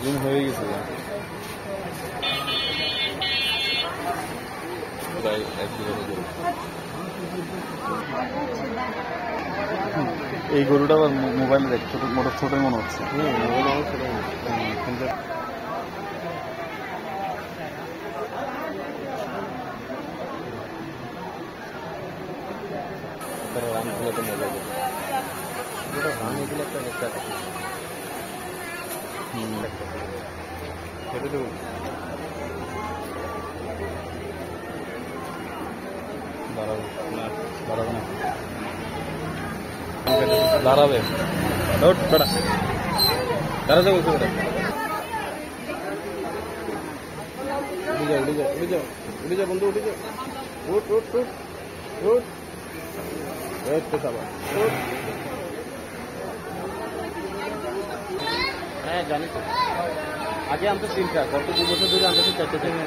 Zoom হয়ে গেছে প্রায় 1 কিলো গরু। এই গরুটা আবার মোবাইলে দেখ ছোট মোটর ছোটই মনে হচ্ছে। দাঁড়াবে বেটা দাঁড়াতে বলছে বেটা উঠে যা বন্ধু উঠে যা উঠ উঠ উঠ উঠ হ্যাঁ জানি তো আগে আমি তো 3টা গত 2 বছর ধরে আমি তো 4টে থেকে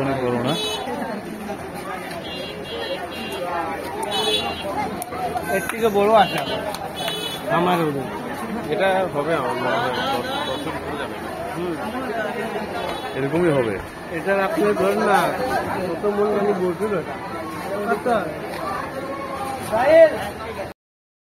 অনেক বড় না এর থেকে বড় আছে আমার এটা হবে আমার মনে হয় 10 এরকমই হবে এটা আপনি ধরেন না কত মন আমি বলছিল